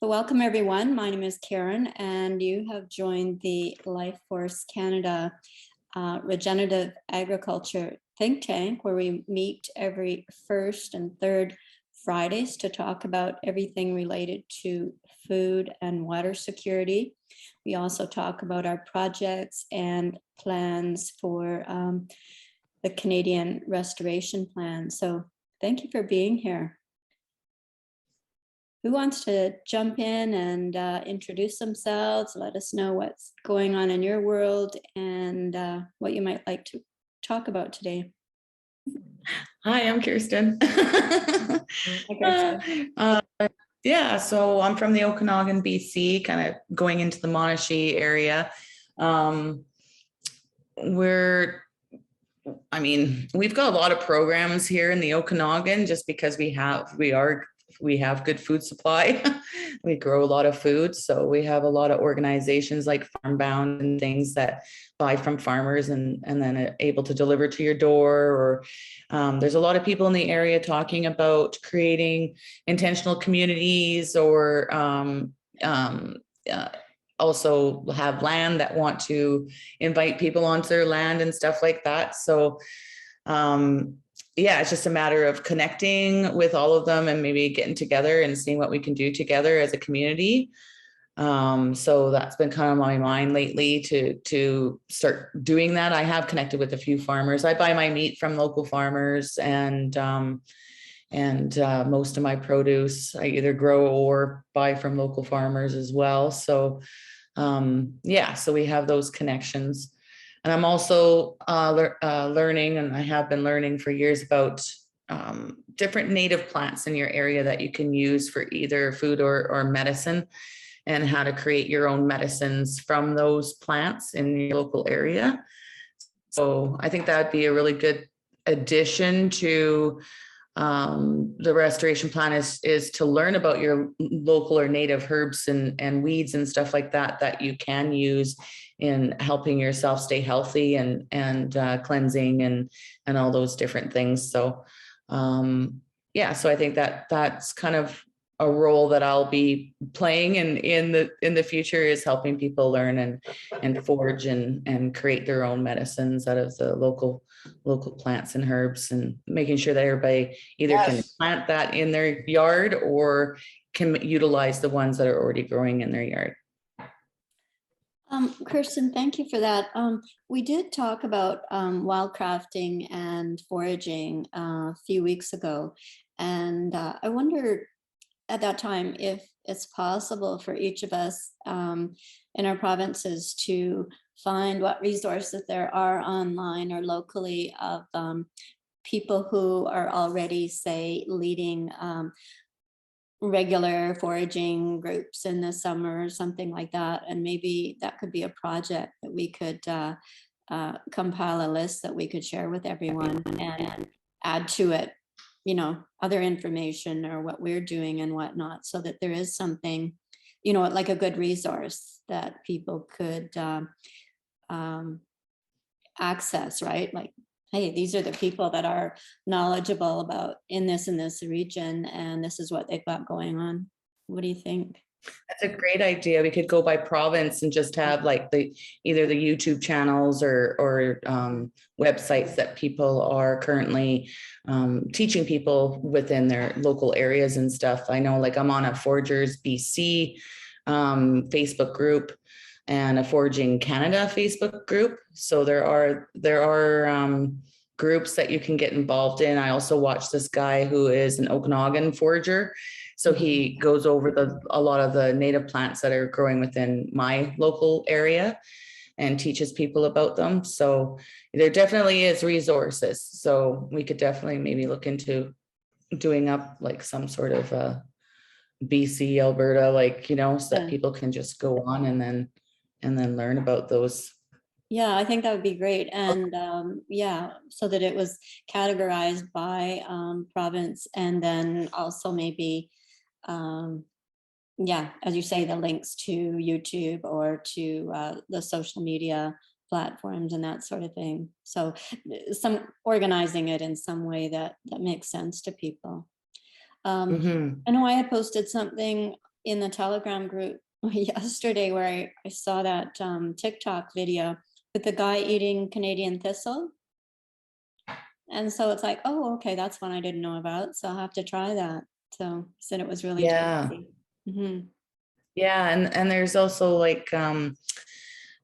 Welcome everyone. My name is Karen and you have joined the Life Force Canada Regenerative Agriculture Think Tank, where we meet every first and third Fridays to talk about everything related to food and water security. We also talk about our projects and plans for the Canadian Restoration Plan. So thank you for being here. Who wants to jump in and introduce themselves, let us know what's going on in your world and what you might like to talk about today? Hi, I'm Kirsten. Yeah, so I'm from the Okanagan, BC, kind of going into the Monashee area. We've got a lot of programs here in the Okanagan just because we have good food supply. We grow a lot of food. So we have a lot of organizations like Farmbound and things that buy from farmers and then are able to deliver to your door. Or there's a lot of people in the area talking about creating intentional communities or also have land that want to invite people onto their land and stuff like that. So yeah, it's just a matter of connecting with all of them and maybe getting together and seeing what we can do together as a community. So that's been kind of my mind lately to start doing that. I have connected with a few farmers. I buy my meat from local farmers and most of my produce I either grow or buy from local farmers as well. So yeah, so we have those connections. And I'm also learning, and I have been learning for years about different native plants in your area that you can use for either food or medicine, and how to create your own medicines from those plants in your local area. So I think that'd be a really good addition to the restoration plan is to learn about your local or native herbs and weeds and stuff like that you can use in helping yourself stay healthy and cleansing and all those different things. So yeah, so I think that's kind of a role that I'll be playing in the future, is helping people learn and forage and create their own medicines out of the local plants and herbs, and making sure that everybody either can plant that in their yard or can utilize the ones that are already growing in their yard. Kirsten, thank you for that. We did talk about wildcrafting and foraging a few weeks ago, and I wondered at that time if it's possible for each of us in our provinces to find what resources there are online or locally of people who are already, say, leading regular foraging groups in the summer or something like that. And maybe that could be a project that we could compile a list that we could share with everyone and add to it, you know, other information or what we're doing and whatnot, so that there is something, you know, like a good resource that people could access, right? Like, hey, these are the people that are knowledgeable about in this region, and this is what they've got going on. What do you think? That's a great idea. We could go by province and just have like either the YouTube channels or websites that people are currently teaching people within their local areas and stuff. I know, like, I'm on a Foragers BC Facebook group and a Foraging Canada Facebook group. So there are groups that you can get involved in. I also watch this guy who is an Okanagan forager. So he goes over a lot of the native plants that are growing within my local area and teaches people about them. So there definitely is resources. So we could definitely maybe look into doing up like some sort of BC, Alberta, like, you know, so that people can just go on and then learn about those. Yeah, I think that would be great. And yeah, so that it was categorized by province, and then also maybe, yeah, as you say, the links to YouTube or to the social media platforms and that sort of thing. So some organizing it in some way that makes sense to people. I know I had posted something in the Telegram group yesterday where I saw that TikTok video with the guy eating Canadian thistle. And so it's like, oh, okay, that's one I didn't know about. So I'll have to try that. So he said it was really Yeah. tasty. Mhm. Yeah, and there's also like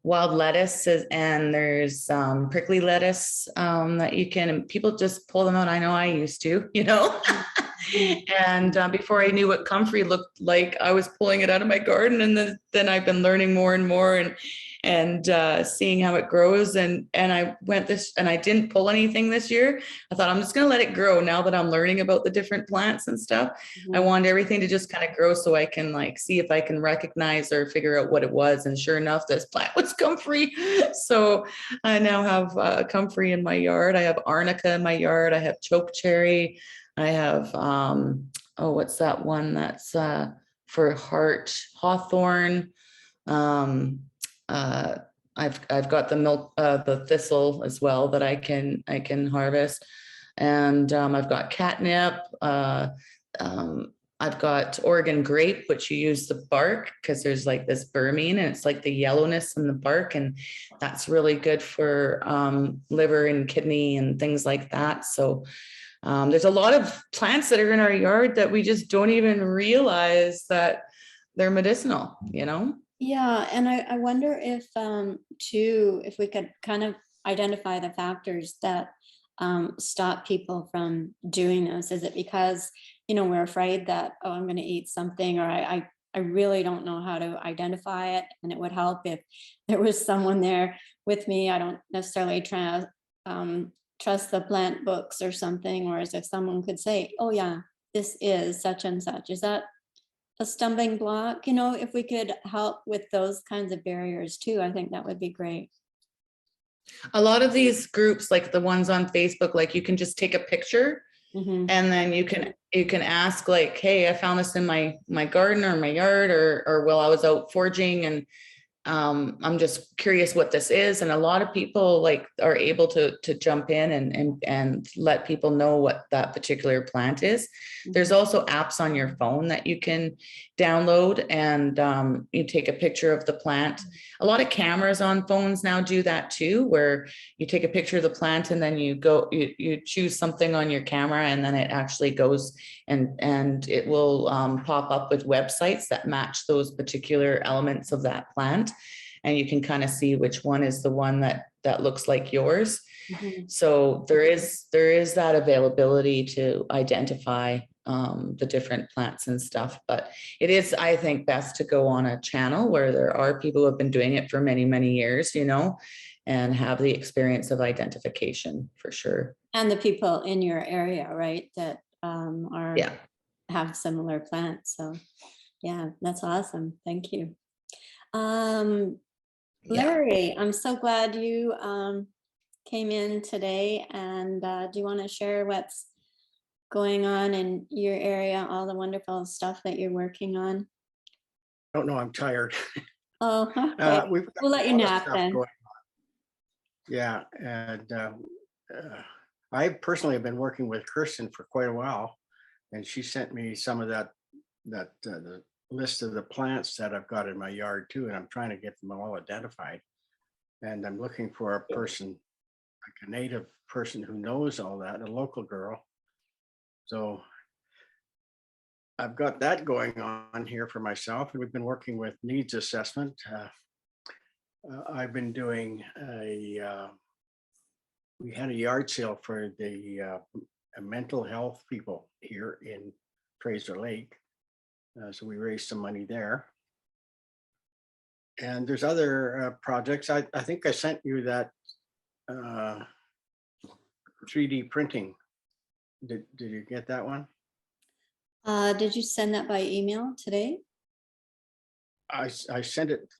wild lettuce and there's prickly lettuce that you can, and people just pull them out. I know I used to, you know. Mhm. And before I knew what comfrey looked like, I was pulling it out of my garden, and then I've been learning more and more, and seeing how it grows. And I went this, and I didn't pull anything this year. I thought I'm just going to let it grow now that I'm learning about the different plants and stuff. I Mhm. wanted everything to just kind of grow so I can like see if I can recognize or figure out what it was. And sure enough, this plant was comfrey. So I now have comfrey in my yard. I have arnica in my yard. I have chokecherry. I have oh, what's that one that's for heart? Hawthorn. Um, uh, I've got the thistle as well that I can harvest, and I've got catnip. Um, I've got Oregon grape, which you use the bark because there's like this burmine, and it's like the yellowness in the bark, and that's really good for liver and kidney and things like that. So there's a lot of plants that are in our yard that we just don't even realize that they're medicinal, you know? Yeah, and I wonder if too, if we could kind of identify the factors that stop people from doing this. Is it because, we're afraid that, oh, I'm going to eat something, or I really don't know how to identify it, and it would help if there was someone there with me. I don't necessarily trust the plant books or something, or as if someone could say, oh yeah, this is such and such. Is that a stumbling block? If we could help with those kinds of barriers too, I think that would be great. A lot of these groups, like the ones on Facebook, like you can just take a picture Hmm. and then you can ask like, hey, I found this in my garden or my yard, or well, I was out foraging and I'm just curious what this is. And a lot of people like are able to jump in and let people know what that particular plant is. There's also apps on your phone that you can download, and you take a picture of the plant. A lot of cameras on phones now do that too, where you take a picture of the plant and then you choose something on your camera, and then it actually goes and it will pop up with websites that match those particular elements of that plant, and you can kind of see which one is the one that looks like yours. Mhm. So there is that availability to identify the different plants and stuff, but it is, I think, best to go on a channel where there are people who have been doing it for many, many years, and have the experience of identification for sure. And the people in your area, right, that Yeah. have similar plants. So yeah, that's awesome. Thank you. Um, Yeah. Larry, I'm so glad you came in today. And do you want to share what's going on in your area, all the wonderful stuff that you're working on? Don't know, I'm tired. Oh, okay. We've got We'll let a you lot of nap stuff then. going. Yeah, and I personally have been working with Kirsten for quite a while, and she sent me some of the list of the plants that I've got in my yard too, and I'm trying to get them all identified. And I'm looking for a person, like a native person who knows all that, a local girl. So I've got that going on here for myself, and we've been working with needs assessment. I've been doing we had a yard sale for the mental health people here in Fraser Lake. So we raised some money there. And there's other projects. I think I sent you that 3D printing. Did you get that one? Did you send that by email today? I sent it.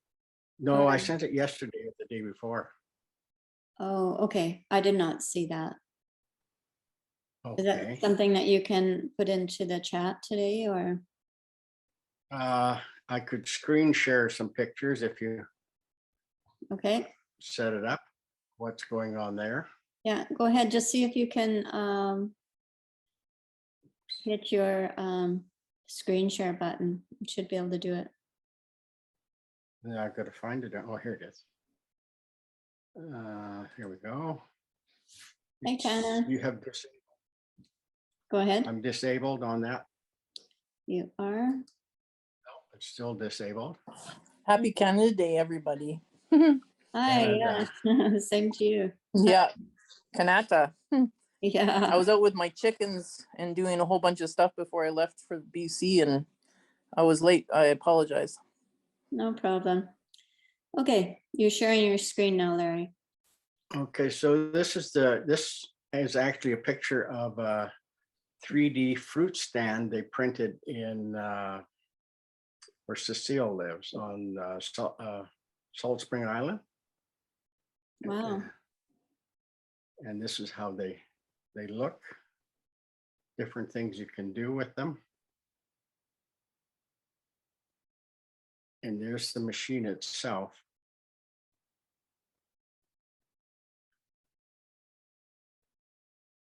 No, I Or, sent it yesterday or the day before. oh, okay. I did not see that. Is that Okay. something that you can put into the chat today, or? I could screen share some pictures if you Okay, set it up. What's going on there? yeah, go ahead. Just see if you can hit your screen share button. You should be able to do it. Yeah, I've got to find it. Oh, here it is. Here we go. Hey, Tana. You have, Go ahead. I'm disabled on that. You are. It's still disabled. Happy Canada Day, everybody. Hi, Canada. yeah. Same to you. Yeah, Kanata. I Yeah, was out with my chickens and doing a whole bunch of stuff before I left for BC, and I was late. I apologize. no problem. Okay, you're sharing your screen now, Larry. Okay, so this is actually a picture of a 3D fruit stand they printed in where Cecile lives on Salt Spring Island. Wow. And this is how they look. Different things you can do with them. And there's the machine itself.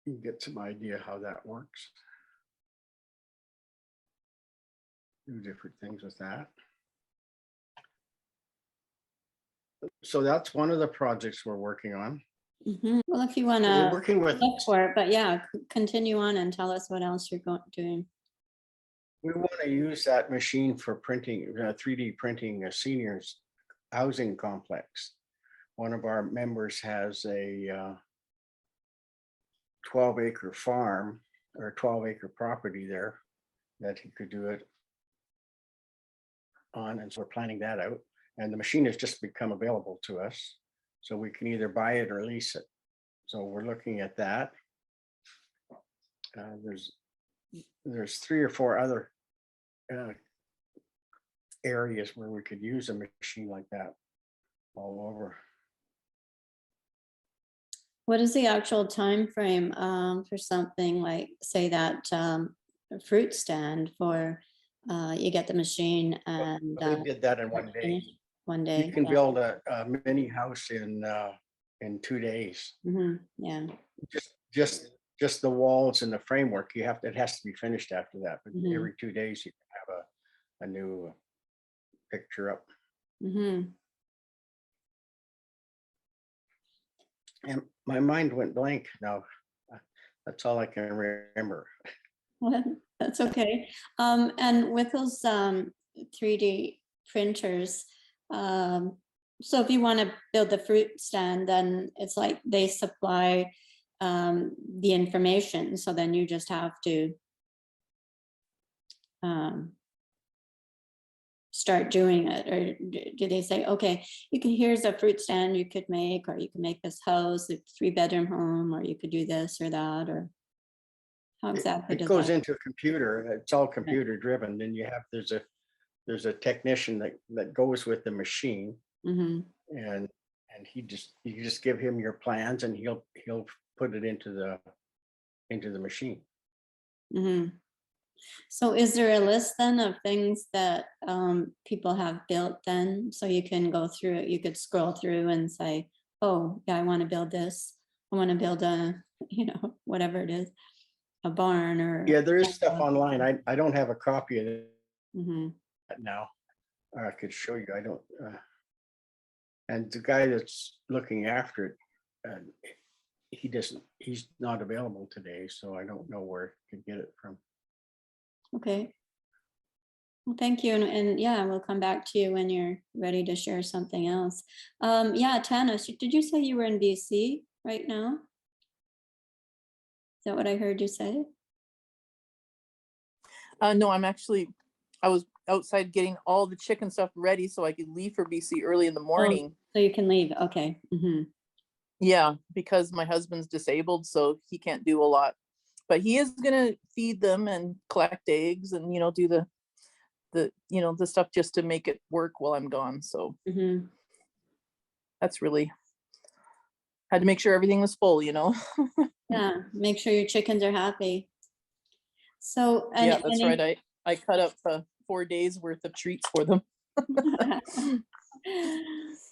You can get some idea how that works. Do different things with that. So that's one of the projects we're working on. Mhm. Well, if you want We're to working with, look for it, but yeah, continue on and tell us what else you're doing. we want to use that machine for printing, 3D printing a seniors housing complex. One of our members has a 12-acre farm or 12-acre property there that he could do it on, and so we're planning that out. And the machine has just become available to us, so we can either buy it or lease it. So we're looking at that. There's 3 or 4 other areas where we could use a machine like that all over. What is the actual time frame for something like, say, that a fruit stand for you get the machine and We did that in one day. finish one day? You can Yeah. build a mini house in 2 days. Mhm, yeah. Just the walls and the framework. It has to be finished after that. But Mhm. every 2 days you can have a new picture up. Mhm. And my mind went blank now. That's all I can remember. Well, that's okay. And with those 3D printers, so if you want to build the fruit stand, then it's like they supply the information. So then you just have to start doing it. Or do they say, okay, here's a fruit stand you could make, or you can make this house, a 3-bedroom home, or you could do this or that, or how exactly It does goes that? into a computer. It's all computer driven. Then there's a technician that goes with the machine, Mhm. and you just give him your plans and he'll put it into the machine. Mhm. So is there a list then of things that people have built then? So you can go through it, you could scroll through and say, oh, yeah, I want to build this. I want to build a, whatever it is, a barn or. Yeah, there is stuff online. I don't have a copy of it Mhm. now. I could show you. I don't. And the guy that's looking after it, he's not available today, so I don't know where to get it from. Okay. Well, thank you. And yeah, we'll come back to you when you're ready to share something else. Yeah, Tana, did you say you were in BC right now? Is that what I heard you say? No, I was outside getting all the chicken stuff ready so I could leave for BC early in the morning. So you can leave. Okay. Mhm. Yeah, because my husband's disabled, so he can't do a lot. But he is gonna feed them and collect eggs and, do the the stuff just to make it work while I'm gone. So Mhm. that's really had to make sure everything was full. Yeah, make sure your chickens are happy. So, and Yeah, that's right. I cut up 4 days worth of treats for them.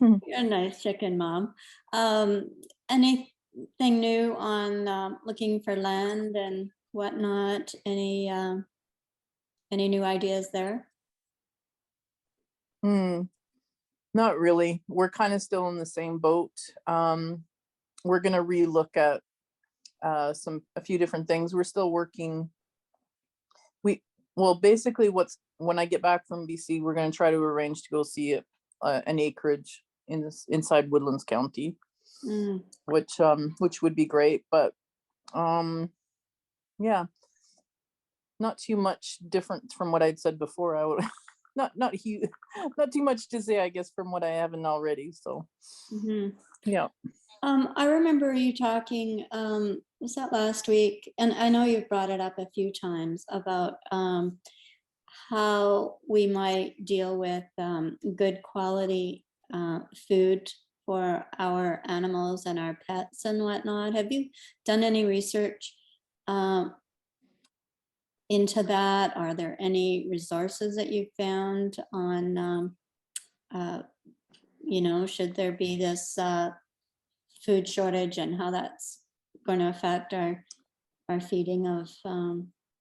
You're a nice chicken mom. Anything new on looking for land and whatnot? Any Any new ideas there? Not really. We're kind of still in the same boat. We're gonna relook at a few different things. We're still working. Well, basically when I get back from BC, we're gonna try to arrange to go see an acreage inside Woodlands County, Mm, which would be great, but yeah, not too much different from what I'd said before. I would not huge, not too much to say, I guess, from what I haven't already. So mhm. yeah. I remember you talking, was that last week? And I know you've brought it up a few times about how we might deal with good quality food for our animals and our pets and whatnot. Have you done any research into that? Are there any resources that you've found on, should there be this food shortage and how that's going to affect our feeding of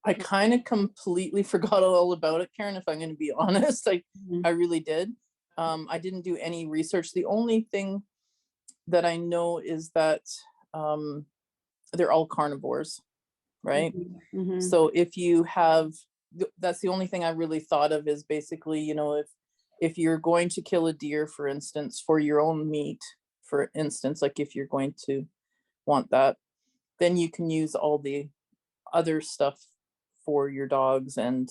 I kind of completely forgot all about it, Karen, if I'm going to be honest. Mhm. I really did. I didn't do any research. The only thing that I know is that they're all carnivores, right? Mhm. So if you have, that's the only thing I really thought of is basically, if you're going to kill a deer, for instance, for your own meat, for instance, like if you're going to want that, then you can use all the other stuff for your dogs and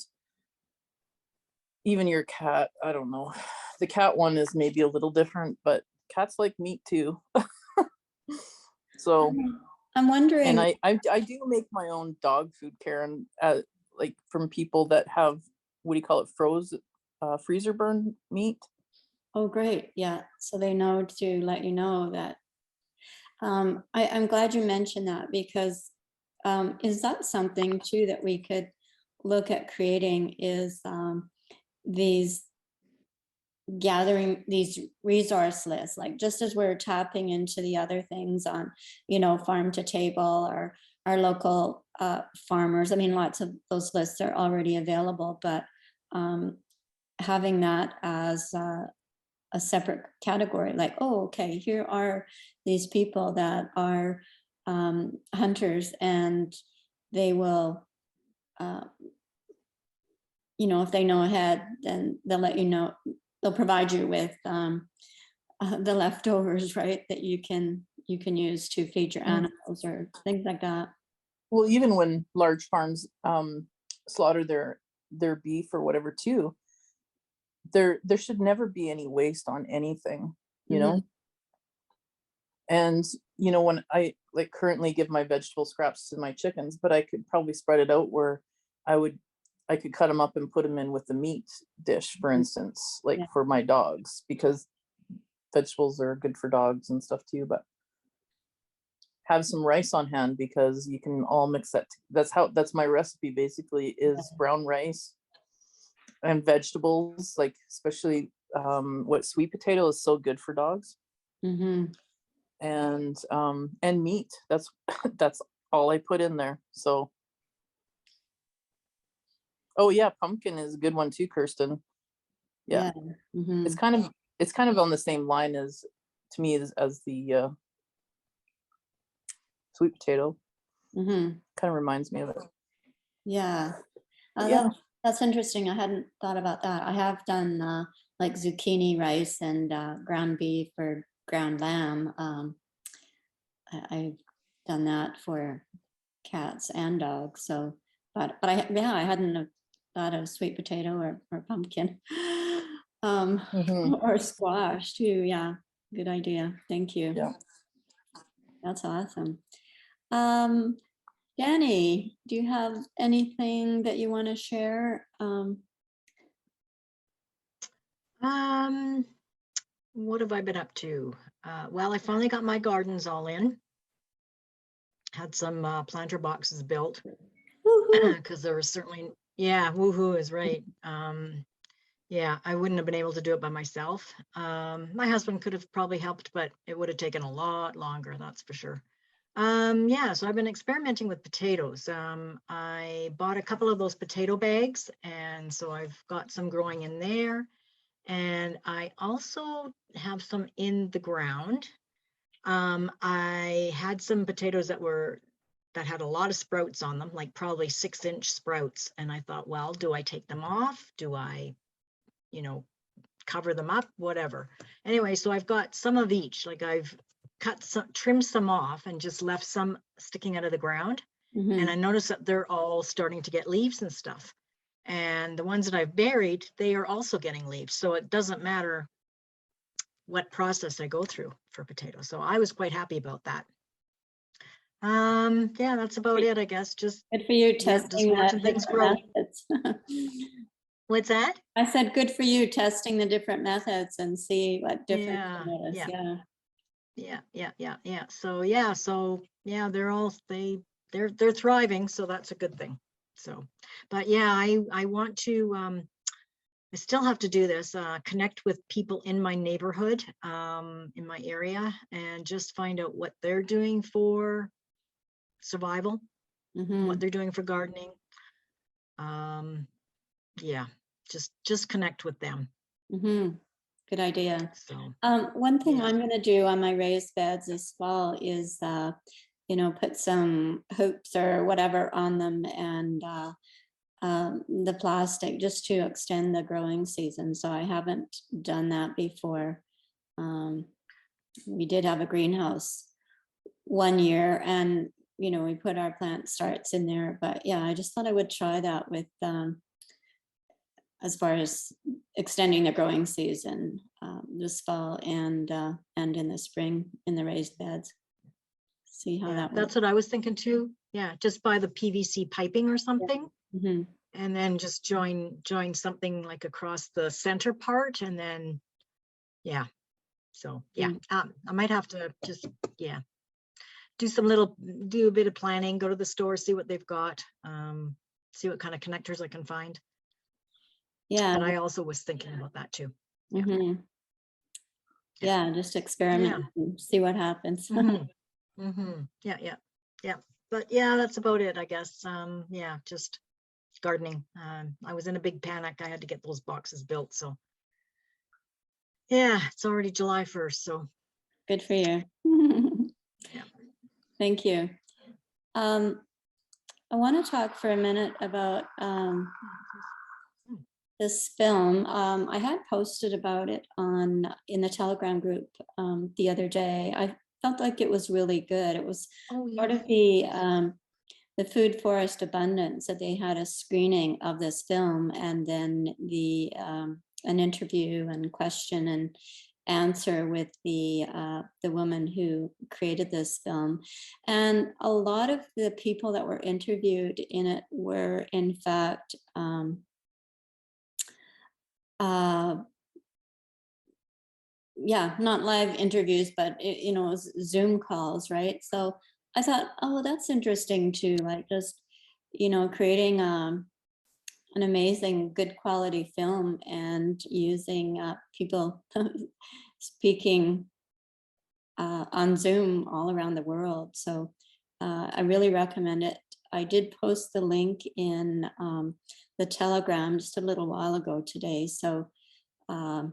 even your cat. I don't know. The cat one is maybe a little different, but cats like meat too. So, I'm wondering. and I do make my own dog food, Karen, like from people that have, what do you call it, freezer burn meat. Oh, great. Yeah. So they know to let you know that. I'm glad you mentioned that because is that something too that we could look at creating is these gathering these resource lists, like just as we're tapping into the other things on, farm to table or our local farmers. I mean, lots of those lists are already available, but having that as a separate category, like, oh, okay, here are these people that are hunters and they will, if they know ahead, then they'll let you know, they'll provide you with the leftovers, right, that you can use to feed your animals or things like that. Well, even when large farms slaughter their beef or whatever too, there should never be any waste on anything, you know. And when I like currently give my vegetable scraps to my chickens, but I could probably spread it out where I could cut them up and put them in with the meat dish, for instance, like Yeah. for my dogs, because vegetables are good for dogs and stuff too. But have some rice on hand because you can all mix that. That's my recipe basically, is brown rice and vegetables, like especially what sweet potato is so good for dogs. Mm-hmm. And meat. That's that's all I put in there. So oh yeah, pumpkin is a good one too, Kirsten. Yeah. Mm-hmm. It's kind of on the same line as, to me, as the sweet potato. Mm-hmm. Kind of reminds me of it. Yeah. Yeah. That's interesting. I hadn't thought about that. I have done like zucchini rice and ground beef or ground lamb. I've done that for cats and dogs. So, but I hadn't have thought of sweet potato or pumpkin, Mhm. or squash too. Yeah, good idea. Thank you. Yeah. That's awesome. Danny, do you have anything that you want to share? What have I been up to? Well, I finally got my gardens all in. Had some planter boxes built Woo-hoo. because there was certainly, yeah, woohoo is right. Yeah, I wouldn't have been able to do it by myself. My husband could have probably helped, but it would have taken a lot longer, that's for sure. So I've been experimenting with potatoes. I bought a couple of those potato bags and And so I've got some growing in there. And I also have some in the ground. I had some potatoes that had a lot of sprouts on them, like probably 6-inch sprouts. And I thought, well, do I take them off? Do I, cover them up? Whatever. Anyway, so I've got some of each. Like I've trimmed some off and just left some sticking out of the ground. Mhm. And I noticed that they're all starting to get leaves and stuff. And the ones that I've buried, they are also getting leaves. So it doesn't matter what process I go through for potatoes. So I was quite happy about that. Yeah, that's about it, I guess. Just Good for you just testing the watching things different grow. methods. What's that? I said, good for you testing the different methods and see what difference Yeah, you notice. yeah. Yeah. Yeah. So yeah, they're thriving, so that's a good thing. So, but yeah, I want to I still have to do this, connect with people in my neighborhood, in my area, and just find out what they're doing for survival, Mhm. what they're doing for gardening. Yeah, just connect with them. Mhm. Good idea. So One thing yeah. I'm gonna do on my raised beds this fall is, put some hoops or whatever on them and the plastic just to extend the growing season. So I haven't done that before. Um, we did have a greenhouse one year and, we put our plant starts in there, but yeah, I just thought I would try that with, as far as extending the growing season this fall and in the spring in the raised beds. See how Yeah, that that's works. what I was thinking too. Yeah, just buy the PVC piping or something, Mhm. and then just join something like across the center part, and then yeah. So yeah, Mm. I might have to just do a bit of planning, go to the store, see what they've got, see what kind of connectors I can find. Yeah. But I also was thinking about that too. Yeah. Mhm. Yeah. Yeah, just experiment and see what happens. Yeah. But yeah, that's about it, I guess. Yeah, just gardening. I was in a big panic. I had to get those boxes built. So yeah, it's already July 1st. So Good for you. yeah. Thank you. I want to talk for a minute about this film. I had posted about it in the Telegram group the other day. I felt like it was really good. It was Oh part yeah. of the Food Forest Abundance, that they had a screening of this film and then an interview and question and answer with the woman who created this film. And a lot of the people that were interviewed in it were in fact uh, yeah, not live interviews, but Zoom calls, right? So I thought, oh, that's interesting too, like just creating an amazing, good quality film and using people speaking on Zoom all around the world. So I really recommend it. I did post the link in the Telegram just a little while ago today. So I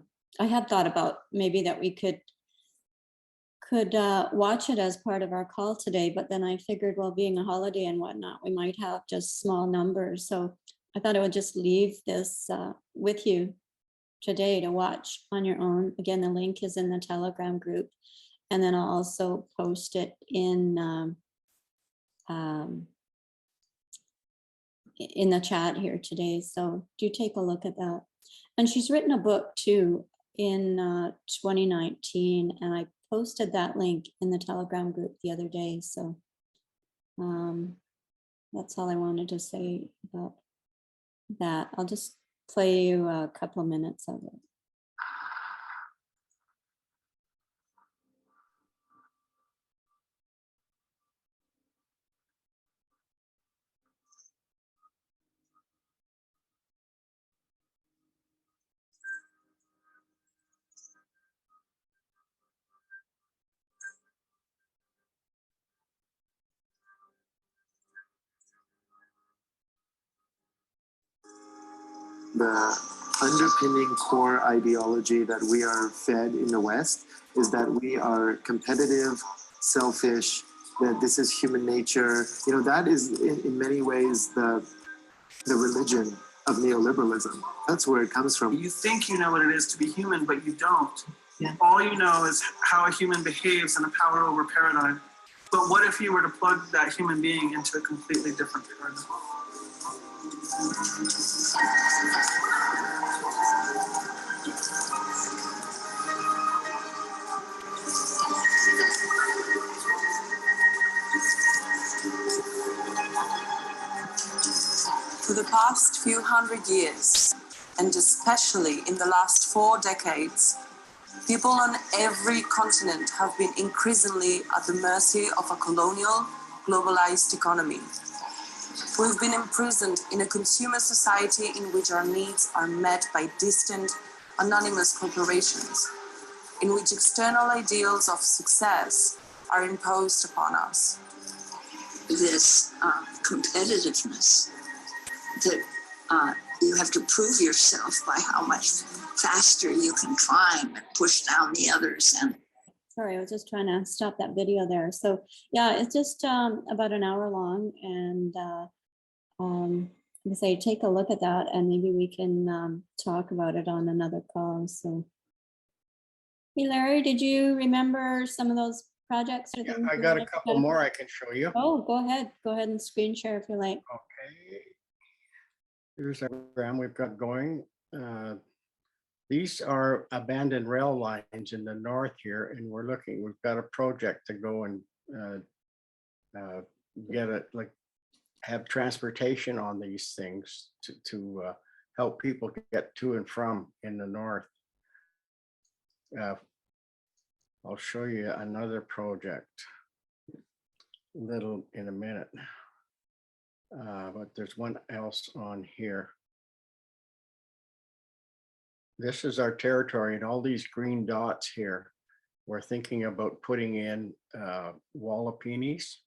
had thought about maybe that we could watch it as part of our call today, but then I figured, well, being a holiday and whatnot, we might have just small numbers. So I thought I would just leave this with you today to watch on your own. Again, the link is in the Telegram group, and then I'll also post it in the chat here today. So do take a look at that. And she's written a book too in 2019, and I posted that link in the Telegram group the other day. So that's all I wanted to say about that. I'll just play you a couple of minutes of it. the underpinning core ideology that we are fed in the West is that we are competitive, selfish, that this is human nature. You know, that is in many ways the religion of neoliberalism. That's where it comes from. You think you know what it is to be human, but you don't. Yeah. All you know is how a human behaves and the power over paradigm. But what if you were to plug that human being into a completely different paradigm? For the past few hundred years, and especially in the last 4 decades, people on every continent have been increasingly at the mercy of a colonial, globalized economy. We've been imprisoned in a consumer society in which our needs are met by distant, anonymous corporations, in which external ideals of success are imposed upon us. This competitiveness that you have to prove yourself by how much faster you can climb and push down the others. And Sorry, I was just trying to stop that video there. So yeah, it's just about an hour long, and like I say, take a look at that, and maybe we can talk about it on another call. So, hey Larry, did you remember some of those projects or Yeah, things? I you got a wanted to couple share? more I can show you. Oh, go ahead. Go ahead and screen share if you like. Okay. Here's a program we've got going. These are abandoned rail lines in the north here, and we've got a project to go and get it, like have transportation on these things to help people get to and from in the north. I'll show you another project little in a minute. But there's one else on here. This is our territory, and all these green dots here, we're thinking about putting in Wallapeenies.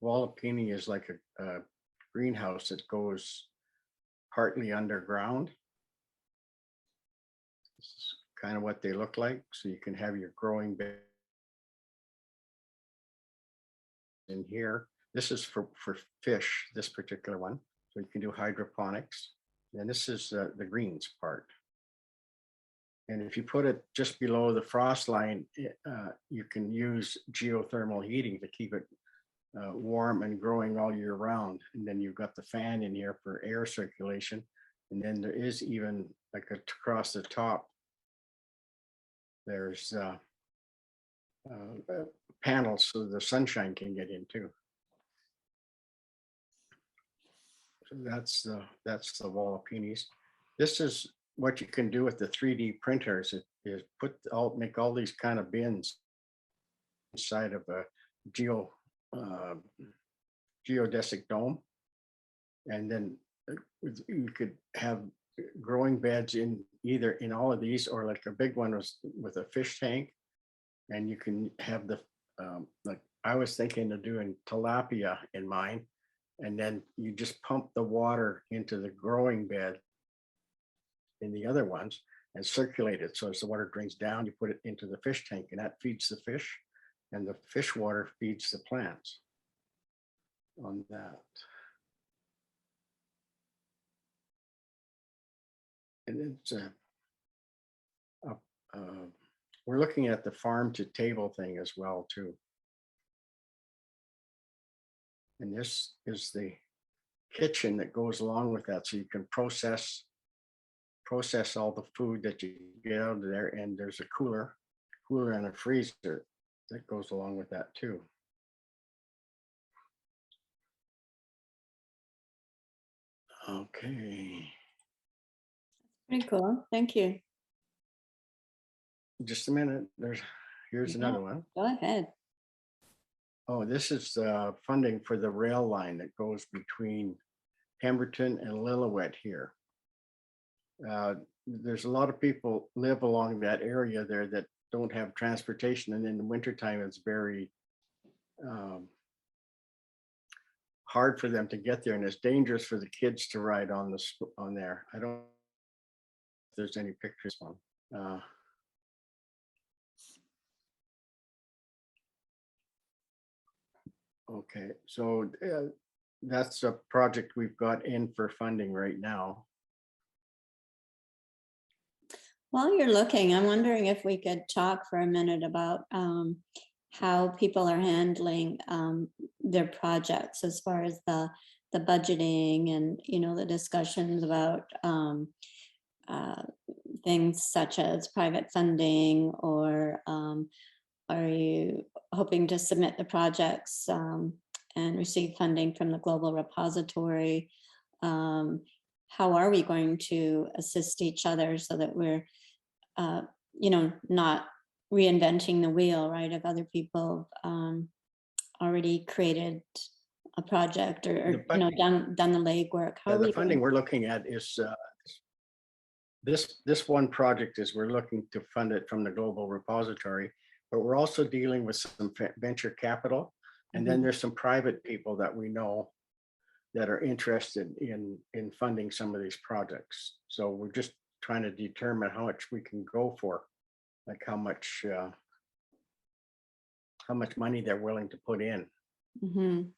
Wallapini is like a greenhouse that goes partly underground. This is kind of what they look like. So you can have your growing bed in here. This is for fish, this particular one. So you can do hydroponics. And this is the greens part. And if you put it just below the frost line, you can use geothermal heating to keep it warm and growing all year round. And then you've got the fan in here for air circulation. And then there is even like across the top, there's panels so the sunshine can get in too. So that's the Wallapeenies. This is what you can do with the 3D printers. Is make all these kind of bins inside of a geodesic dome, and then you could have growing beds in either in all of these, or like a big one was with a fish tank, and you can have the like I was thinking of doing tilapia in mine, and then you just pump the water into the growing bed in the other ones and circulate it. So as the water drains down, you put it into the fish tank, and that feeds the fish, and the fish water feeds the plants on that. And it's we're looking at the farm to table thing as well too. And this is the kitchen that goes along with that, so you can process all the food that you get out of there. And there's a cooler and a freezer that goes along with that too. Okay, Pretty cool. Thank you. just a minute. Here's another one. Go ahead. Oh, this is funding for the rail line that goes between Pemberton and Lillooet here. There's a lot of people live along that area there that don't have transportation, and in the wintertime it's very hard for them to get there, and it's dangerous for the kids to ride on on there. I don't know if there's any pictures on. Okay, so that's a project we've got in for funding right now. While you're looking, I'm wondering if we could talk for a minute about how people are handling their projects as far as the budgeting and, you know, the discussions about things such as private funding, or are you hoping to submit the projects and receive funding from the Global Repository? How are we going to assist each other so that we're, you know, not reinventing the wheel, right? If other people already created a project or you know, done the legwork. How are The we funding going? we're looking at is this one project is we're looking to fund it from the Global Repository, but we're also dealing with some venture capital. And then there's some private people that we know that are interested in funding some of these projects. So we're just trying to determine how much we can go for, like how much money they're willing to put in. Mhm.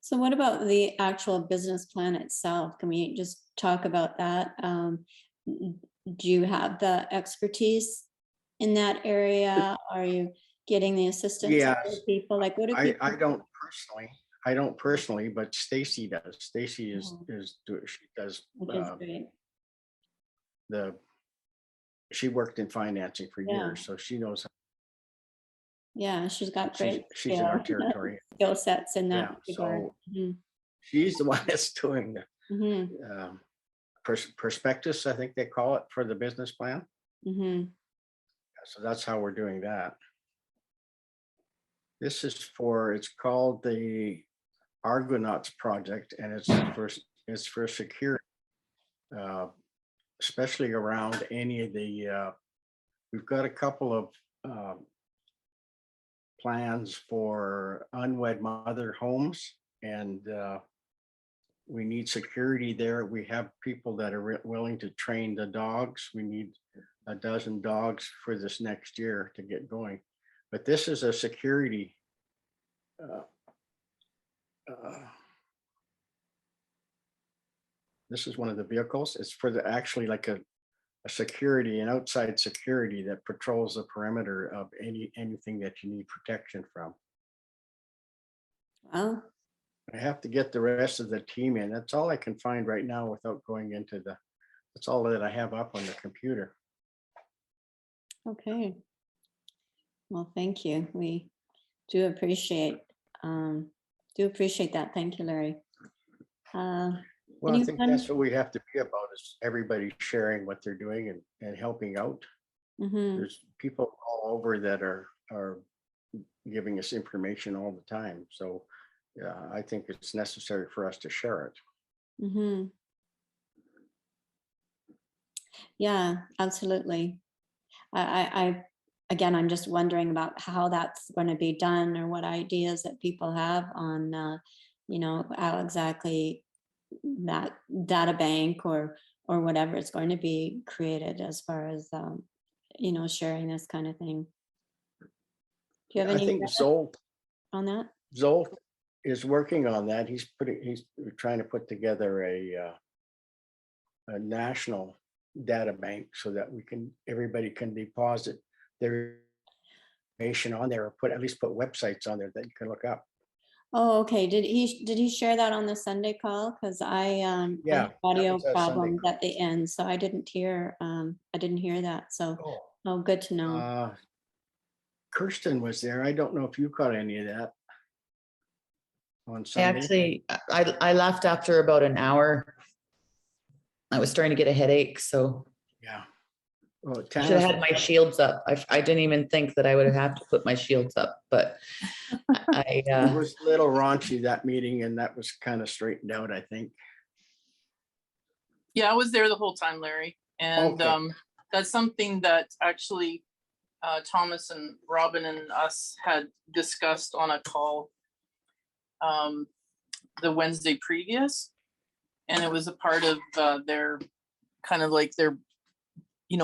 So what about the actual business plan itself? Can we just talk about that? Do you have the expertise in that area? Are you getting the assistance of Yes. other people? Like, what do people? I don't personally, but Stacy does. Stacy Mhm. she does Which is great. she worked in financing for Yeah. years, so she knows. Yeah, she's got great She's in our territory. skill sets in that Yeah, regard. so she's the one that's doing the Mm-hmm. prospectus, I think they call it, for the business plan. Mm-hmm. So that's how we're doing that. This is it's called the Argonauts Project, and it's for security, especially around any of the, we've got a couple of plans for unwed mother homes, and we need security there. We have people that are willing to train the dogs. We need a dozen dogs for this next year to get going. But this is a security this is one of the vehicles. It's for actually like a security, an outside security that patrols the perimeter of anything that you need protection from. Well, I have to get the rest of the team in. That's all I can find right now without going into that's all that I have up on the computer. okay. Well, thank you. We do appreciate that. Thank you, Larry. Well, I think that's what we have to be about, is everybody sharing what they're doing and helping out. Mm-hmm. There's people all over that are giving us information all the time. So yeah, I think it's necessary for us to share it. Mm-hmm. Yeah, absolutely. Again, I'm just wondering about how that's going to be done, or what ideas that people have on, you know, how exactly that data bank or whatever is going to be created as far as, you know, sharing this kind of thing. Do you have I any think Zolt on that? is working on that. He's trying to put together a national data bank so that everybody can deposit their information on there, or at least put websites on there that you can look up. Oh, okay. Did he share that on the Sunday call? Because I had audio was a Sunday problems call. at the end, so I didn't hear that. So, good to know. Kirsten was there. I don't know if you caught any of that on I Sunday. actually, I left after about an hour. I was starting to get a headache, so Yeah. Well, I should have had my shields up. I didn't even think that I would have to put my shields up, but it was a little raunchy, that meeting, and that was kind of straightened out, I think. Yeah, I was there the whole time, Larry. And Okay. that's something that actually Thomas and Robin and us had discussed on a call. the Wednesday previous. And it was a part of their kind of like their,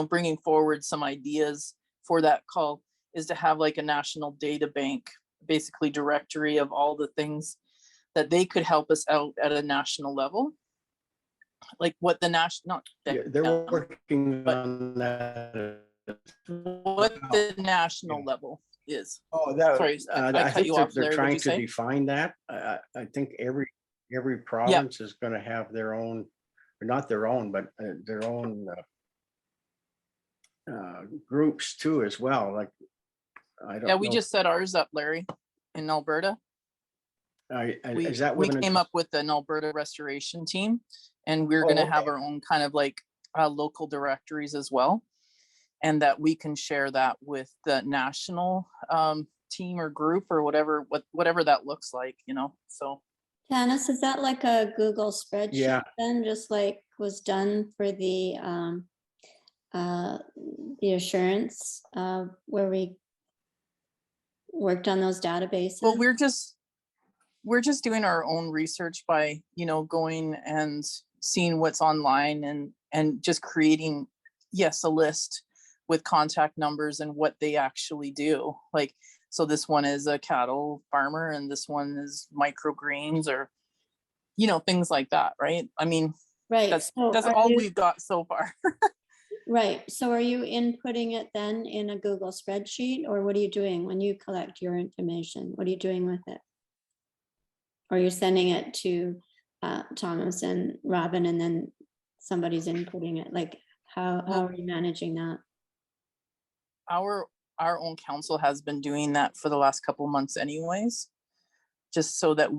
bringing forward some ideas for that call, is to have like a national data bank, basically directory of all the things that they could help us out at a national level. Like what the national, Yeah, they're working but- on that. what the national level is. Oh, that, Sorry, I I cut think you they're, off, they're Larry, what'd trying you to say? define that. I think every province is gonna have their own, or not their own, but their own groups too as well, like, I don't Yeah, know. we just set ours up, Larry, in Alberta. We, Is that we with an- came up with an Alberta restoration team, and we're Oh, gonna have okay. our own kind of like local directories as well. And that we can share that with the national team or group or whatever that looks like, so. Tanis, is that like a Google spreadsheet Yeah. then, just like was done for the assurance where we worked on those databases? Well, we're just doing our own research by, going and seeing what's online and just creating, yes, a list with contact numbers and what they actually do. Like, so this one is a cattle farmer and this one is microgreens or, things like that, right? I mean, Right. that's so are all you- we've got so far. Right. So are you inputting it then in a Google spreadsheet, or what are you doing when you collect your information? What are you doing with it? Or you're sending it to Thomas and Robin, and then somebody's inputting it? Like, how are you managing that? Our own council has been doing that for the last couple of months anyways, just so that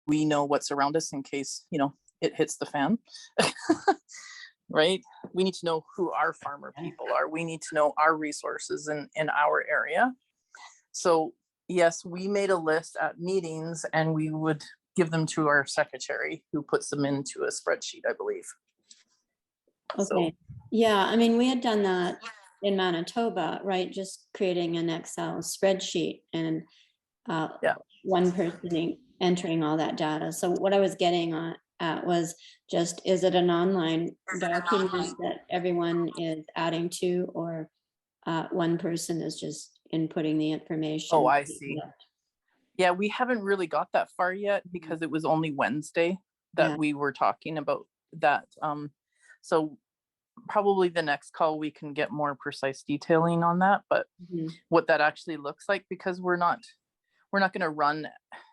we know what's around us in case, it hits the fan. Right? We need to know who our farmer people are. We need to know our resources in our area. So yes, we made a list at meetings and we would give them to our secretary who puts them into a spreadsheet, I believe. So- Okay, yeah, I mean, we had done that in Manitoba, right? Just creating an Excel spreadsheet and Yeah. one person entering all that data. So what I was getting at was just, is it an online document that everyone is adding to, or one person is just inputting the information? Oh, I see. Yeah, we haven't really got that far yet because it was only Wednesday that Yeah. we were talking about that. So probably the next call, we can get more precise detailing on that, but Mhm. what that actually looks like, because we're not going to run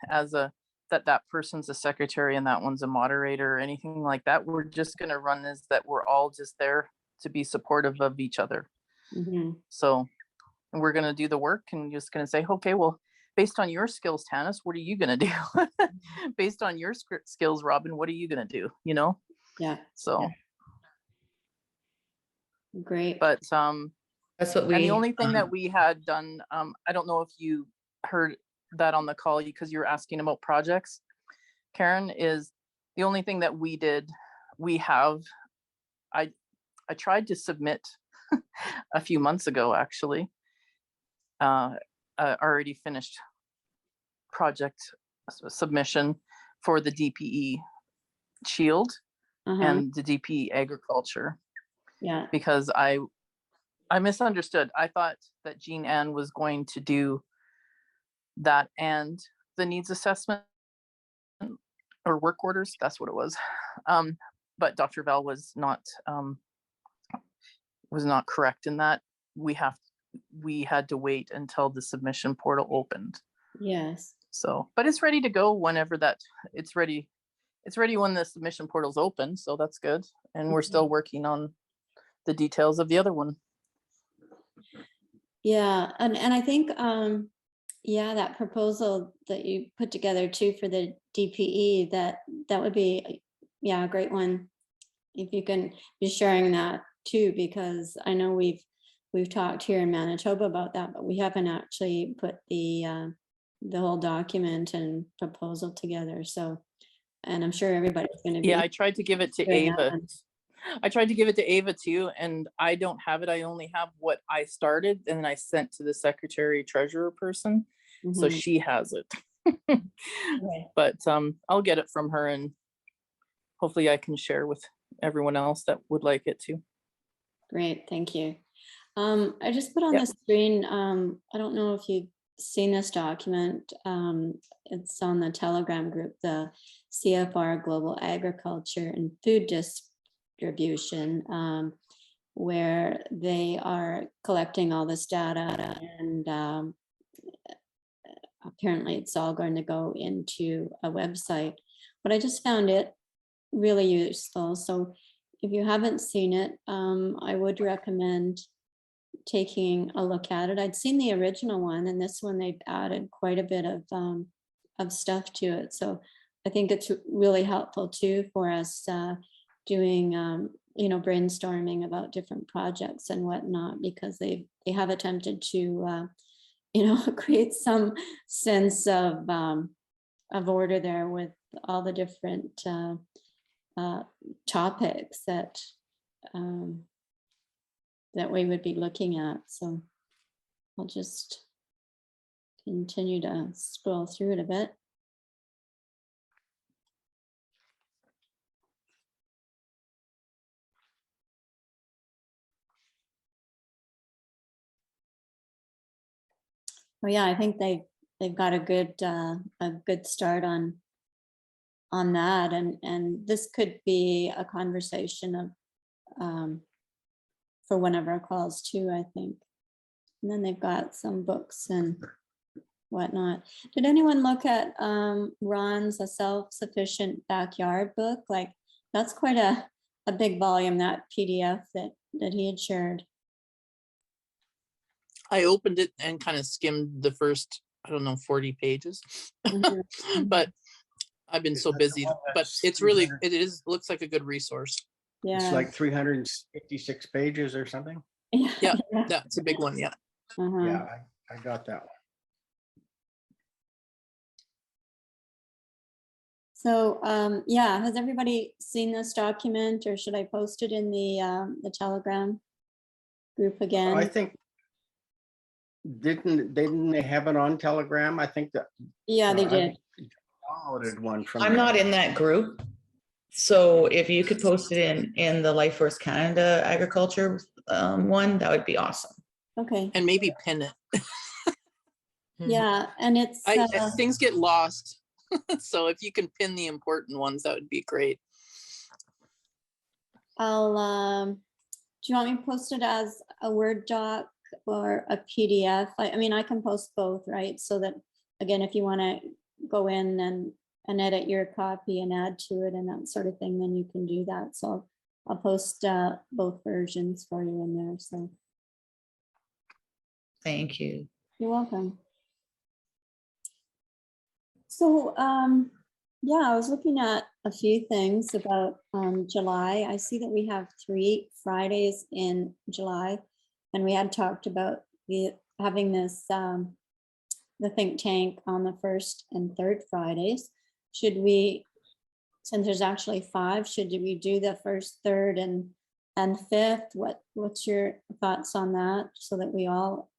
as that person's a secretary and that one's a moderator or anything like that. We're just going to run as that we're all just there to be supportive of each other. Mhm. So we're going to do the work and just going to say, okay, well, based on your skills, Tanis, what are you going to do? Based on your skills, Robin, what are you going to do? Yeah, So, great. but, That's what we. and the only thing that we had done, I don't know if you heard that on the call because you were asking about projects, Karen, is the only thing that we did, I tried to submit a few months ago, actually, already finished project submission for the DPE Shield Uh-huh. and the DPE Agriculture, Yeah, because I misunderstood. I thought that Jean Ann was going to do that and the needs assessment or work orders. That's what it was. But Dr. Val was not correct in that. We had to wait until the submission portal opened. yes. So, but it's ready to go whenever it's ready. It's ready when the submission portal's open. So that's good. And we're still working on the details of the other one. Yeah, and I think, yeah, that proposal that you put together too for the DPE, that would be, yeah, a great one. If you can be sharing that too, because I know we've talked here in Manitoba about that, but we haven't actually put the whole document and proposal together. So, and I'm sure everybody's going to be. Yeah, I tried to give it to doing that Ava. one. I tried to give it to Ava too, and I don't have it. I only have what I started and then I sent to the secretary treasurer person. So Mhm. she has it. Okay. But I'll get it from her, and hopefully I can share with everyone else that would like it too. Great, thank you. I just put on Yep. the screen, I don't know if you've seen this document. It's on the Telegram group, the CFR Global Agriculture and Food Distribution, where they are collecting all this data, and apparently it's all going to go into a website. But I just found it really useful. So if you haven't seen it, I would recommend taking a look at it. I'd seen the original one, and this one they've added quite a bit of stuff to it. So I think it's really helpful too for us doing brainstorming about different projects and whatnot, because they have attempted to create some sense of order there with all the different topics that that we would be looking at. So I'll just continue to scroll through it a bit. Oh yeah, I think they've got a good start on that, and this could be a conversation of for one of our calls too, I think. And then they've got some books and whatnot. Did anyone look at Ron's A Self-Sufficient Backyard book? Like, that's quite a big volume, that PDF that he had shared. I opened it and kind of skimmed the first, 40 pages, Mhm. but I've been Is so that the busy. one But that's it's really, 300? looks like a good resource. It's Yeah. like 356 pages or something. Yeah, that's a big one. Yeah. Uh-huh. Yeah, I got that one. So, yeah, has everybody seen this document, or should I post it in the Telegram group again? I think, didn't they have it on Telegram? I think that. Yeah, they I did. downloaded one from. I'm there. not in that group. So if you could post it in the Life Force Canada agriculture one, that would be awesome. Okay. And maybe pin it. Yeah, and it's Things get lost. So if you can pin the important ones, that would be great. I'll do you want me to post it as a Word doc or a PDF? I mean, I can post both, right? So that, again, if you want to go in and edit your copy and add to it and that sort of thing, then you can do that. So I'll post both versions for you in there. So Thank you. you're welcome. So yeah, I was looking at a few things about July. I see that we have 3 Fridays in July, and we had talked about having this the think tank on the 1st and 3rd Fridays. Should we, since there's actually 5, should we do the 1st, 3rd, and 5th? What's your thoughts on that, so that we all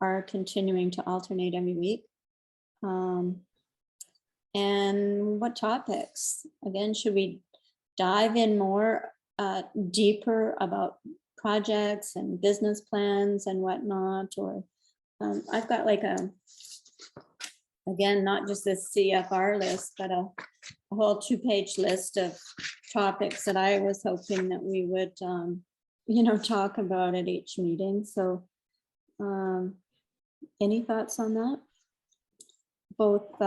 are continuing to alternate every week? And what topics? Again, should we dive in more deeper about projects and business plans and whatnot? Or I've got like again, not just this CFR list, but a whole 2-page list of topics that I was hoping that we would, talk about at each meeting. So any thoughts on that? Both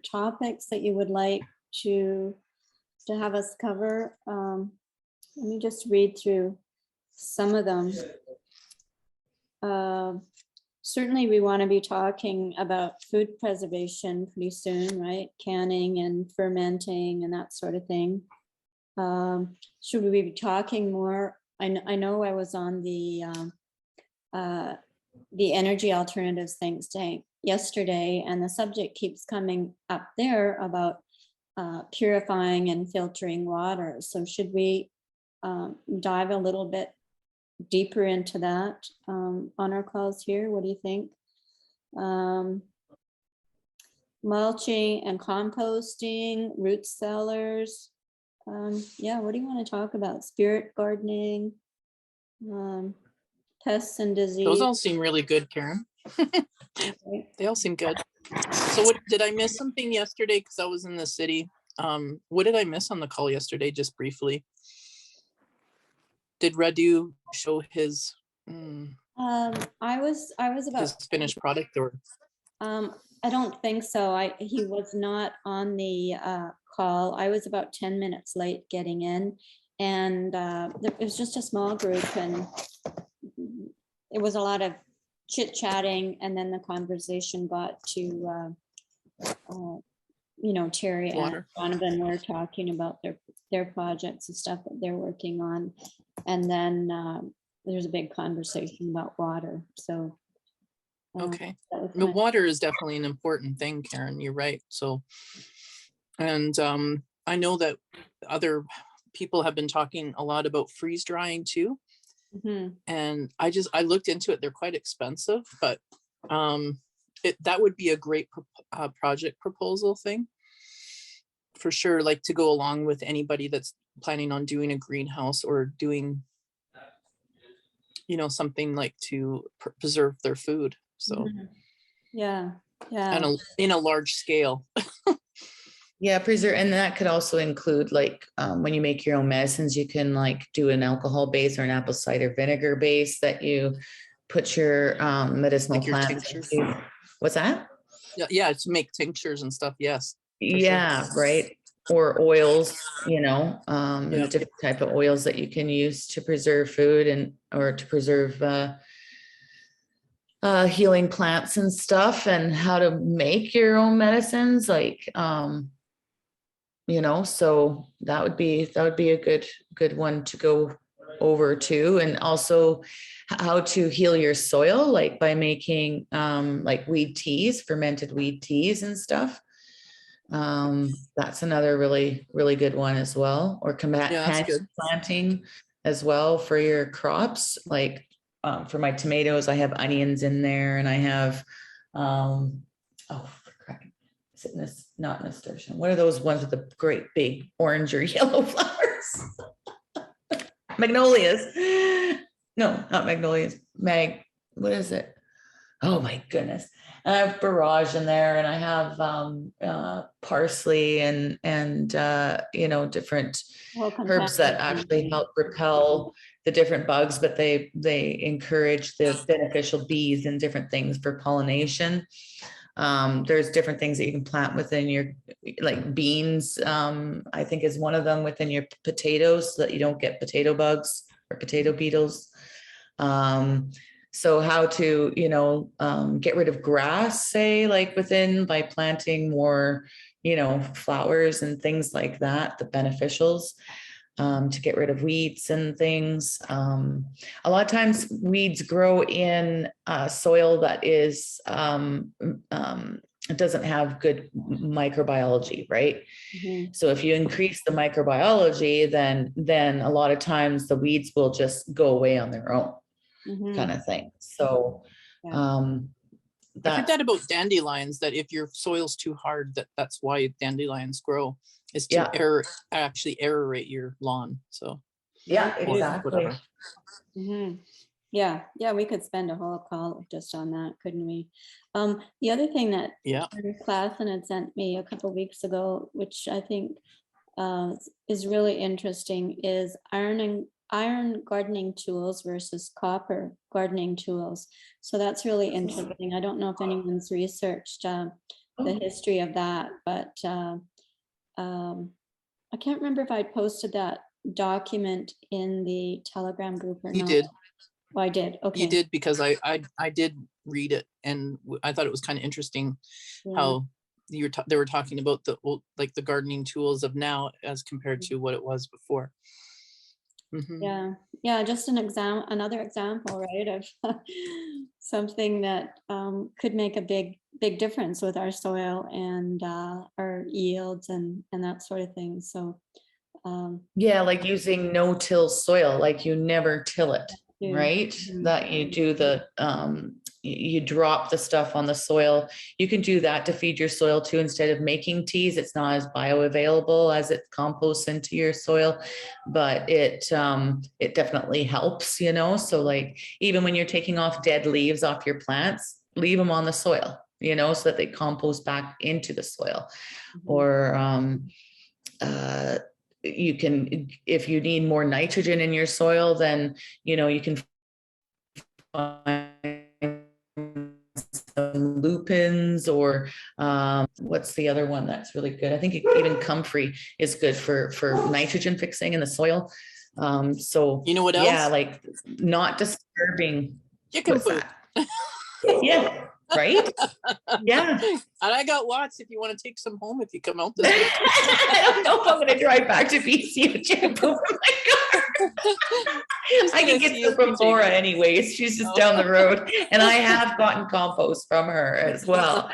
topics that you would like to have us cover. Let me just read through some of them. Certainly we want to be talking about food preservation pretty soon, right? Canning and fermenting and that sort of thing. Should we be talking more? I know I was on the Energy Alternatives think tank yesterday, and the subject keeps coming up there about purifying and filtering water. So should we dive a little bit deeper into that on our calls here? What do you think? mulching and composting, root cellars. Yeah, what do you want to talk about? Spirit gardening, pests and Those disease. all seem really good, Karen. Okay. They all seem good. So what, did I miss something yesterday? Because I was in the city. What did I miss on the call yesterday, just briefly? Did Radu show his I was about, finished product, or? I don't think so. He was not on the call. I was about 10 minutes late getting in, and it was just a small group, and it was a lot of chit chatting, and then the conversation got to Terry and Water. Donovan were talking about their projects and stuff that they're working on, and then there's a big conversation about water. So Okay. that was The my- water is definitely an important thing, Karen. You're right. So, and I know that other people have been talking a lot about freeze drying too. Mhm. And I looked into it. They're quite expensive, but that would be a great project proposal thing for sure. Like to go along with anybody that's planning on doing a greenhouse or doing, something like to preserve their food. So, Mhm. Yeah, yeah. and in a large scale. Yeah, preserve, and that could also include like when you make your own medicines, you can like do an alcohol base or an apple cider vinegar base that you put your medicinal Like your plants tinctures. into. What's that? Yeah, to make tinctures and stuff. Yes. sure. Yeah, right. Or oils, Yeah. the different type of oils that you can use to preserve food or to preserve healing plants and stuff, and how to make your own medicines, like so that would be a good one to go over too. And also how to heal your soil, like by making like weed teas, fermented weed teas and stuff. That's another really, really good one as well. Or Yeah, that's companion good. planting as well for your crops. Like for my tomatoes, I have onions in there, and I have for crying, is it not nasturtium? What are those ones with the great big orange or yellow flowers? Magnolias. No, not magnolias. What is it? Oh my goodness. And I have barrage in there, and I have parsley and different Well, herbs that companion actually help repel the different bugs, but they encourage the beneficial bees and different things for pollination. There's different things that you can plant within your, like beans, I think is one of them, within your potatoes, so that you don't get potato bugs or potato beetles. So how to, get rid of grass, say, like by planting more, flowers and things like that, the beneficials, to get rid of weeds and things. A lot of times weeds grow in soil that is, it doesn't have good microbiology, right? Mhm. So if you increase the microbiology, then a lot of times the weeds will just go away on their own, Mhm. kind of thing. So Yeah. I heard that's, that about dandelions, that if your soil's too hard, that's why dandelions grow, is to Yeah. actually aerate your lawn. So yeah, or exactly. whatever. Mhm. Yeah, we could spend a whole call just on that, couldn't we? The other thing that Yeah. Klassen had sent me a couple weeks ago, which I think is really interesting, is iron gardening tools versus copper gardening tools. So that's really interesting. I don't know if anyone's researched the history of that, but I can't remember if I posted that document in the Telegram group or You not. did. Oh, I did. Okay. You did, because I did read it, and I thought it was kind of interesting Yeah. how they were talking about the old, like the gardening tools of now as compared to what it was before. Mhm. Yeah, just another example, right, of something that could make a big difference with our soil and our yields and that sort of thing. So Yeah, like using no-till soil, like you never till it, Yeah. right? Mhm. That you do the you drop the stuff on the soil. You can do that to feed your soil too. Instead of making teas, it's not as bioavailable as it composts into your soil, but it definitely helps, you know. So like even when you're taking off dead leaves off your plants, leave them on the soil, you know, so that they compost back into the soil. Or you can, if you need more nitrogen in your soil, then, you know, you can find some lupins, or what's the other one that's really good? I think even comfrey is good for nitrogen fixing in the soil. So You know what else? yeah, like not disturbing. Chicken What's food. that? Yeah, right? Yeah. And I got lots if you want to take some home if you come out this week. I don't know if I'm gonna drive back to BC with chicken poop in my car. I can get some from Laura anyways. She's just down the road, and I have gotten compost from her as well.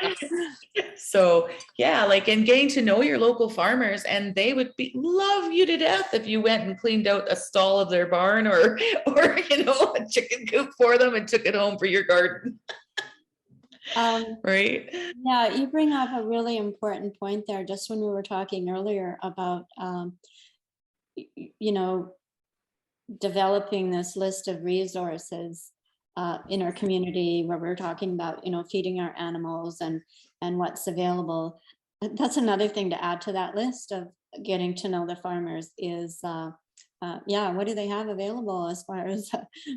So yeah, like, and getting to know your local farmers, and they would love you to death if you went and cleaned out a stall of their barn, or you know, a chicken coop for them and took it home for your garden. Right. Yeah, you bring up a really important point there, just when we were talking earlier about, you know, developing this list of resources in our community, where we're talking about, you know, feeding our animals and what's available. That's another thing to add to that list of getting to know the farmers is, yeah, what do they have available as far as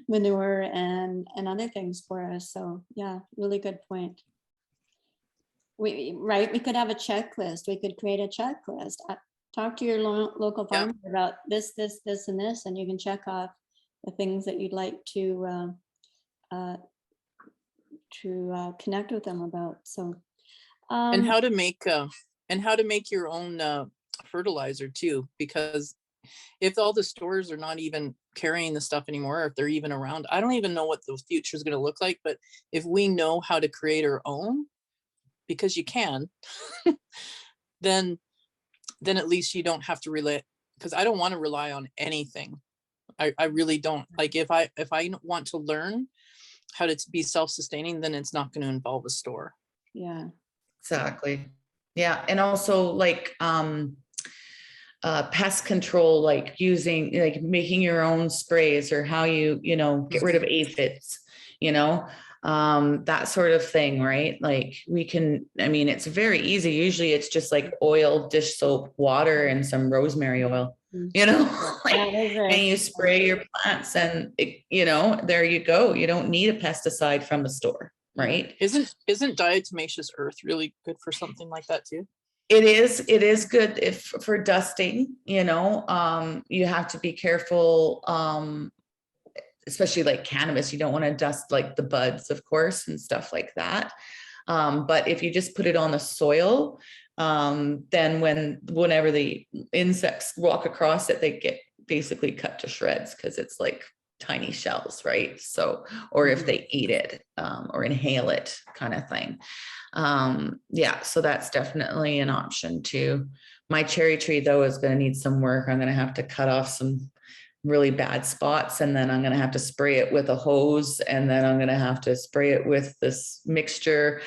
manure and other things for us? So yeah, really good point. We could have a checklist. We could create a checklist. Talk to your local farmer about this, and this, and you can check off the things that you'd like to connect with them about. So, And how to make your own fertilizer too, because if all the stores are not even carrying the stuff anymore, or if they're even around, I don't even know what the future is going to look like. But if we know how to create our own, because you can, then at least you don't have to rely, because I don't want to rely on anything. I really don't. Like if I want to learn how to be self-sustaining, then it's not going to involve a store. yeah. Exactly. Yeah. And also like pest control, like making your own sprays, or how you know, get rid of aphids, you know, that sort of thing, right? Like we can, I mean, it's very easy. Usually it's just like oil, dish soap, water, and some rosemary oil, you know, and you spray your plants, and you know, there you go. You don't need a pesticide from the store, right? Isn't diatomaceous earth really good for something like that too? It is good for dusting, you know. You have to be careful, especially like cannabis. You don't want to dust like the buds, of course, and stuff like that. But if you just put it on the soil, then whenever the insects walk across it, they get basically cut to shreds, because it's like tiny shells, right? So, or if they eat it or inhale it, kind of thing. Yeah, so that's definitely an option too. My cherry tree though is going to need some work. I'm going to have to cut off some really bad spots, and then I'm going to have to spray it with a hose, and then I'm going to have to spray it with this mixture,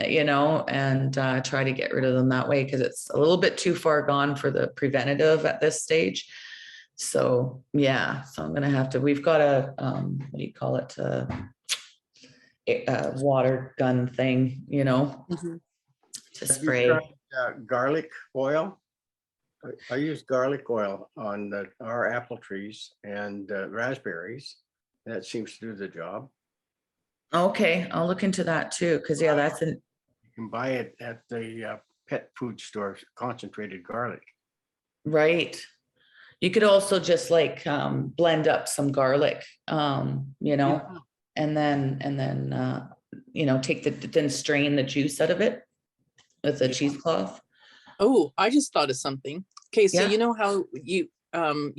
you know, and try to get rid of them that way, because it's a little bit too far gone for the preventative at this stage. So yeah, so I'm going to have to, we've got a what do you call it, a water gun thing, you know, to spray. Have you tried, garlic oil? I use garlic oil on our apple trees and raspberries. That seems to do the job. Okay, I'll look into that too, because yeah, that's an. You can buy it at the pet food store, concentrated garlic. Right. You could also just like blend up some garlic, you know, and then you know, then strain the juice out of it with a cheesecloth. Oh, I just thought of something. Okay, so Yeah. you know how you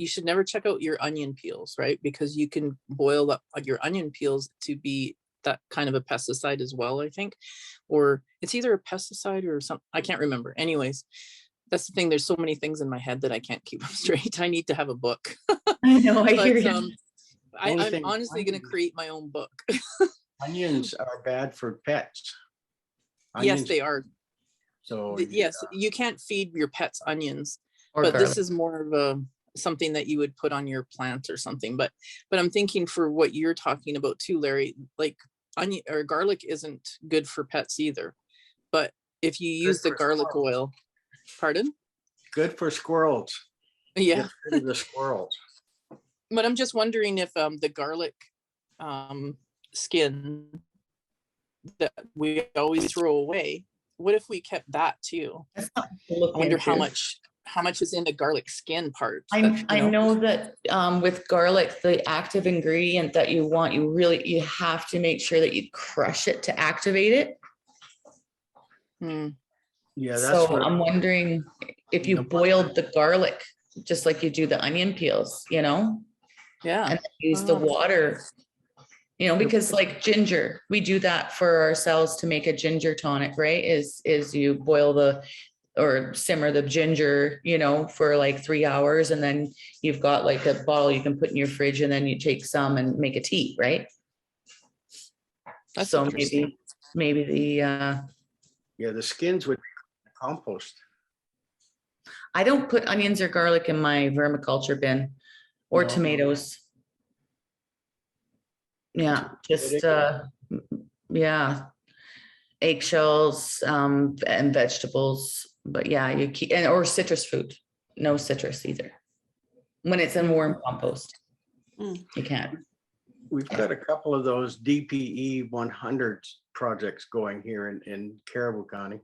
should never check out your onion peels, right? Because you can boil up your onion peels to be that kind of a pesticide as well, I think. Or it's either a pesticide or something. I can't remember. Anyways, that's the thing. There's so many things in my head that I can't keep them straight. I need to have a book. I know, I But, hear you. I'm honestly going to create my own book. Onions are bad for pets. Yes, Onions, they are. So Yes, you can't feed your pets onions, Or but this garlic. is more of a something that you would put on your plant or something. But I'm thinking for what you're talking about too, Larry, like onion or garlic isn't good for pets either. But if you use the for garlic squirrels. oil, pardon? good for squirrels. Yeah, Gets rid of the squirrels. but I'm just wondering if the garlic skin that we always throw away, what if we kept that too? That's something to look I wonder how into. much is in the garlic skin part. I know that with garlic, the active ingredient that you want, you have to make sure that you crush it to activate it. Yeah, that's So what I'm wondering if you The- boiled the garlic, just like you do the onion peels, Yeah. and then use the Oh. water, because like ginger, we do that for ourselves to make a ginger tonic, right? Is you boil or simmer the ginger, for like 3 hours, and then you've got like a bottle you can put in your fridge, and then you take some and make a tea, right? That's So interesting. maybe the skins would be compost. I don't put onions or garlic in my vermiculture bin or No. tomatoes. Yeah, just yeah, eggshells and vegetables, but yeah, you keep or citrus fruit. No citrus either. When it's in warm compost, Mm. you can't. We've got a couple of those DPE 100 projects going here in Caribou County.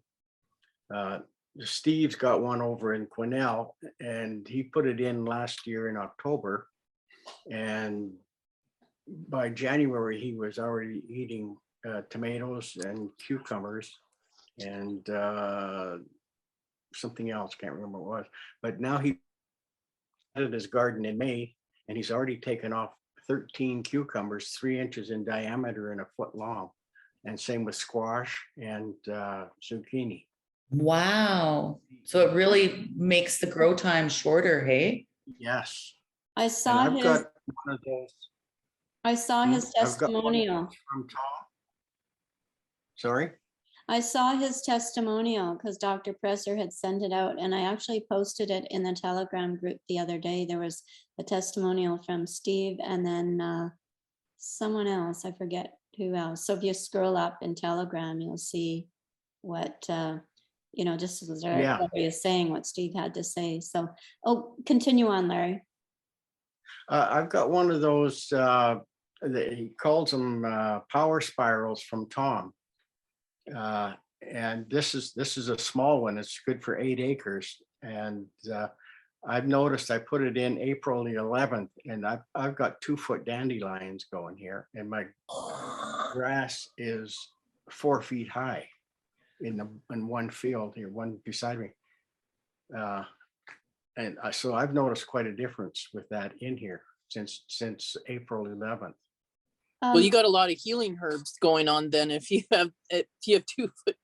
Steve's got one over in Quesnel, and he put it in last year in October. And by January, he was already eating tomatoes and cucumbers and something else, can't remember what it was. But now he planted his garden in May, and he's already taken off 13 cucumbers, 3 inches in diameter and a foot long. And same with squash and zucchini. Wow. So it really makes the grow time shorter, hey? Yes. I And saw I've his, got one of those I saw his I've got one of testimonial. those from Tom. Sorry? I saw his testimonial because Dr. Presser had sent it out, and I actually posted it in the Telegram group the other day. There was a testimonial from Steve and then someone else, I forget who else. So if you scroll up in Telegram, you'll see what, just as Yeah. Larry is saying, what Steve had to say. So, continue on, Larry. I've got one of those, he calls them power spirals from Tom. And this is a small one. It's good for 8 acres. And I've noticed I put it in April the 11th, and I've got 2-foot dandelions going here, and my grass is 4 feet high in one field here, one beside me. And so I've noticed quite a difference with that in here since April 11th. Well, you got a lot of healing herbs going on then. If you have 2 foot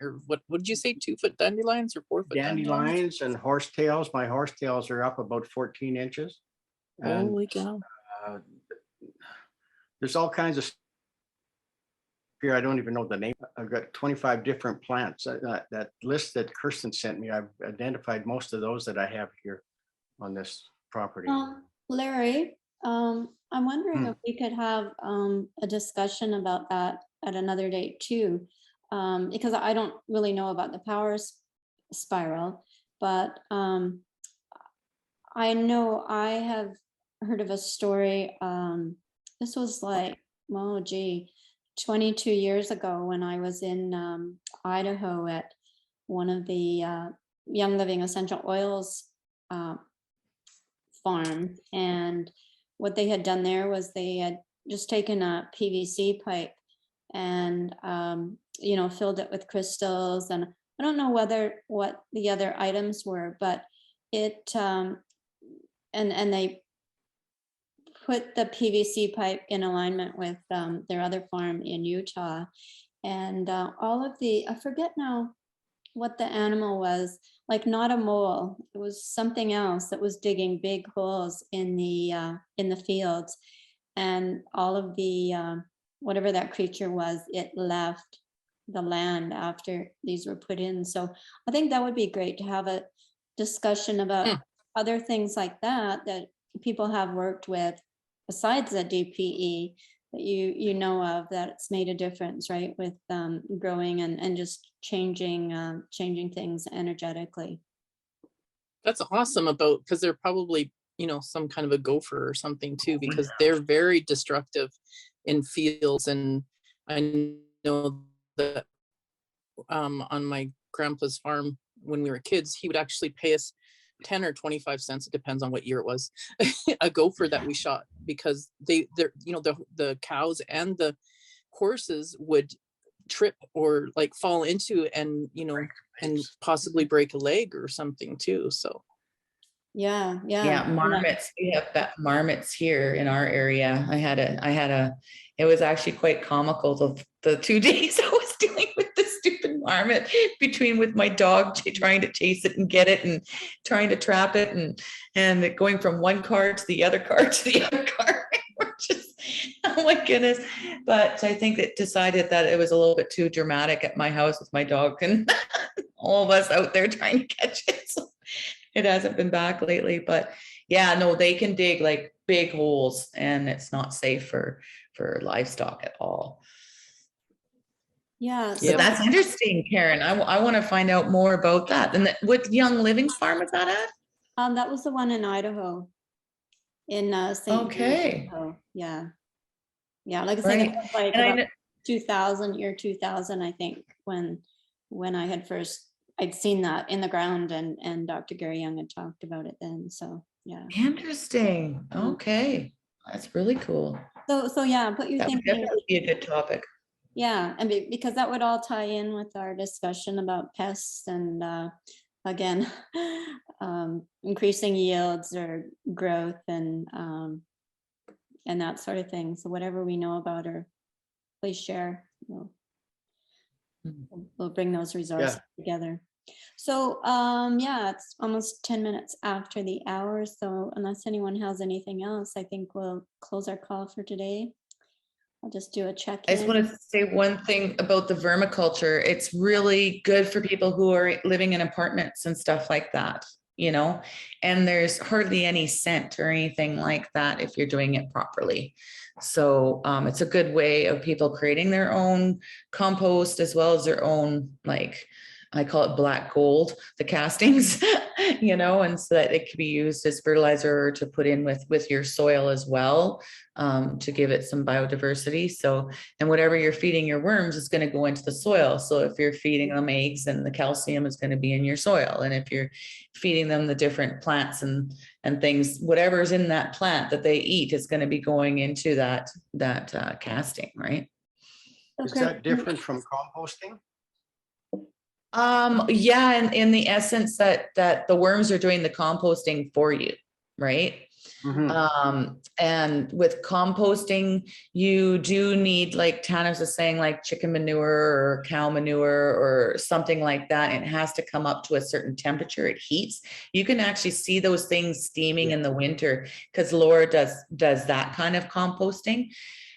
or what did you say, 2 foot dandelions or 4 foot Dandelions and horsetails. My horsetails are up about 14 inches. And Holy cow! there's all kinds of here. I don't even know the name. I've got 25 different plants. That list that Kirsten sent me, I've identified most of those that I have here on this property. Larry, I'm wondering if we could have a discussion about that at another date too, because I don't really know about the power spiral, but I know I have heard of a story. This was like, 22 years ago when I was in Idaho at one of the Young Living Essential Oils farm. And what they had done there was they had just taken a PVC pipe and, filled it with crystals. And I don't know what the other items were, but it, and they put the PVC pipe in alignment with their other farm in Utah. And all of I forget now what the animal was, like not a mole, it was something else that was digging big holes in the fields. And all of the whatever that creature was, it left the land after these were put in. So I think that would be great to have a discussion about other things like that that people have worked with besides the DPE that you know of, that's made a difference, right, with growing and just changing things energetically. That's awesome about, because they're probably, you know, some kind of a gopher or something too, because they're very destructive in fields. And I know that on my grandpa's farm when we were kids, he would actually pay us 10 or 25 cents, it depends on what year it was, a gopher that we shot, because they're, you know, the cows and the horses would trip or like fall into, and, you know, and possibly break a leg or something too. So Yeah, yeah. Yeah, marmots. We have got marmots here in our area. I had a, it was actually quite comical, the 2 days I was dealing with the stupid marmot with my dog trying to chase it and get it and trying to trap it and it going from one car to the other car to the other car. We're just, oh my goodness. But I think it decided that it was a little bit too dramatic at my house with my dog and all of us out there trying to catch it. So it hasn't been back lately, but yeah, no, they can dig like big holes and it's not safe for livestock at all. Yeah. So that's interesting, Karen. I want to find out more about that. And what Young Living Farm is that at? That was the one in Idaho, in St. Okay. Louis. Yeah. Yeah, like I said, Right. it was like And I about kn- 2000, year 2000, I think, when I'd seen that in the ground and Dr. Gary Young had talked about it then. So yeah. Interesting. Okay. That's really cool. So yeah, put your That would thinking. definitely be a good topic. Yeah, and because that would all tie in with our discussion about pests and again, increasing yields or growth and that sort of thing. So whatever we know about her, please share. We'll bring those resources together. So yeah, it's almost 10 minutes after the hour. So unless anyone has anything else, I think we'll close our call for today. I'll just do a check. I just want to say one thing about the vermiculture. It's really good for people who are living in apartments and stuff like that, you know, and there's hardly any scent or anything like that if you're doing it properly. So it's a good way of people creating their own compost as well as their own, like, I call it black gold, the castings, you know, and so that it can be used as fertilizer or to put in with your soil as well, to give it some biodiversity. So, and whatever you're feeding your worms is going to go into the soil. So if you're feeding them eggs, then the calcium is going to be in your soil. And if you're feeding them the different plants and things, whatever's in that plant that they eat is going to be going into that casting, right? Is that different from composting? Yeah, in the essence that the worms are doing the composting for you, right? Mm-hmm. And with composting, you do need, like Tana's was saying, like chicken manure or cow manure or something like that. It has to come up to a certain temperature. It heats. You can actually see those things steaming in the winter because Laura does that kind of composting.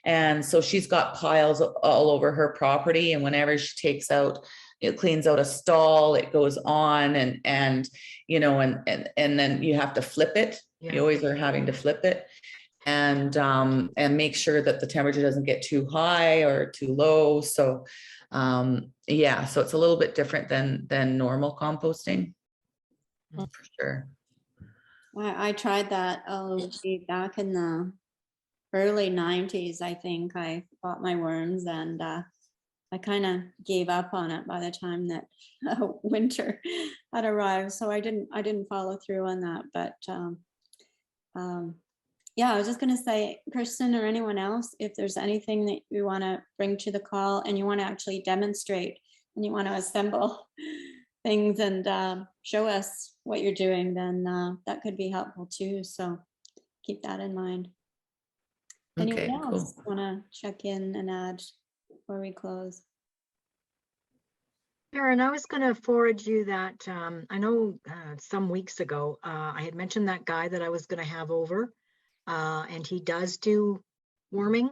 And so she's got piles all over her property. And whenever she takes out, it cleans out a stall, it goes on and you know, and then you have to flip it. Yeah. You always are having to flip it and make sure that the temperature doesn't get too high or too low. So yeah, so it's a little bit different than normal composting for sure. I tried that back in the early 90s. I think I bought my worms and I kind of gave up on it by the time that winter had arrived. So I didn't follow through on that. But yeah, I was just going to say, Kirsten or anyone else, if there's anything that you want to bring to the call and you want to actually demonstrate and you want to assemble things and show us what you're doing, then that could be helpful too. So keep that in mind. Anyone else want to check in and add before we close? Karen, I was going to forward you that. I know some weeks ago, I had mentioned that guy that I was going to have over, and he does do worming.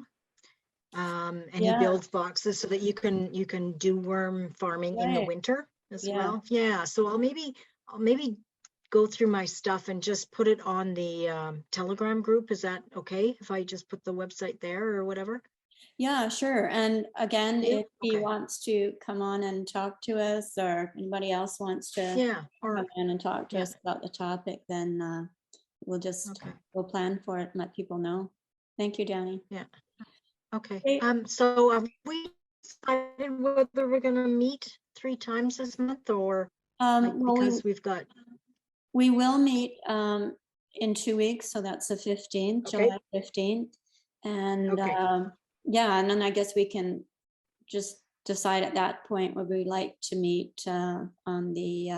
And he Yeah. builds boxes so that you can do worm farming in the Right. winter as Yeah. well. Yeah, so I'll maybe go through my stuff and just put it on the Telegram group. Is that okay if I just put the website there or whatever? Yeah, sure. And again, Yeah, if he okay. wants to come on and talk to us, or anybody else wants to Yeah, or, come in and talk to yeah. us about the topic, then Okay. we'll plan for it and let people know. Thank you, Danny. Okay, Great. so have we decided whether we're gonna meet 3 times this month or like, Well, because we've got, we will meet in 2 weeks, so that's the 15th, Okay. July 15th. And Okay. yeah, and then I guess we can just decide at that point would we like to meet on the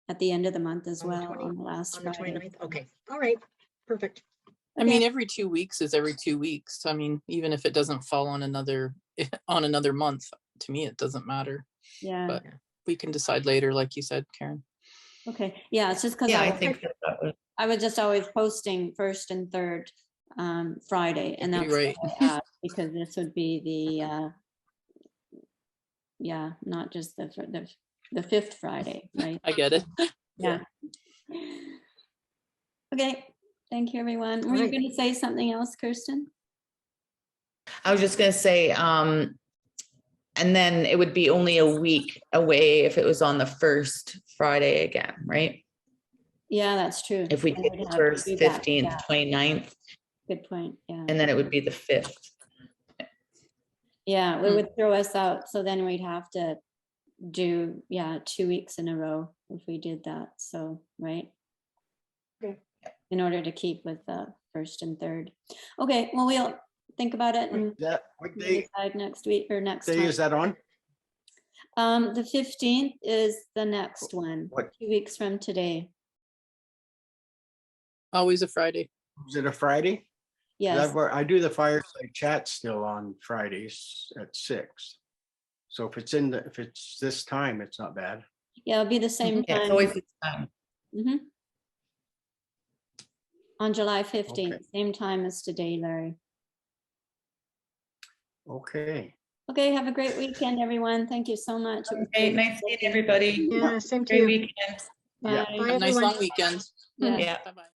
at the end of the month as On the well, 20 on the last on the Friday. 29th? Okay, all right, perfect. I mean, every 2 weeks is every 2 weeks. I mean, even if it doesn't fall on another on another month, to me, it doesn't matter. Yeah, But we can decide later, like you said, Karen. okay. Yeah, it's just because Yeah, I think that would, I was just always posting first and third Friday, and You're that's right. why I asked, because this would be the yeah, not just the fifth Friday, right? I get it. Yeah. Okay, thank you, everyone. Were you Right. going to say something else, Kirsten? I was just gonna say, and then it would be only a week away if it was on the first Friday again, right? Yeah, that's true. If we I did would the have to first, do that, 15th, yeah, 29th, good point, yeah. and then it would be the 5th. Yeah, it Hmm. would throw us out, so then we'd have to do, 2 weeks in a row if we did that, so, right? Okay. In order to keep with the first and third. Okay, well, we'll think about it and What we'll day decide next week or next day time. is that on? The 15th is the next one, What? 2 weeks from today. Always a Friday. Is it a Friday? Yes, I do the fireside chat still on Fridays at 6. So if it's this time, it's not bad. yeah, it'll be the same Yeah, it's time. always this time. Mhm. On July 15th, Okay. same time as today, Larry. Okay. Okay, have a great weekend, everyone. Thank you so much. It was Okay, great nice seeing talking. everybody. Yeah, same to Great you. weekend. Yeah. Bye. Bye, Have a nice everyone. long weekend. Yeah. Yeah. Bye-bye.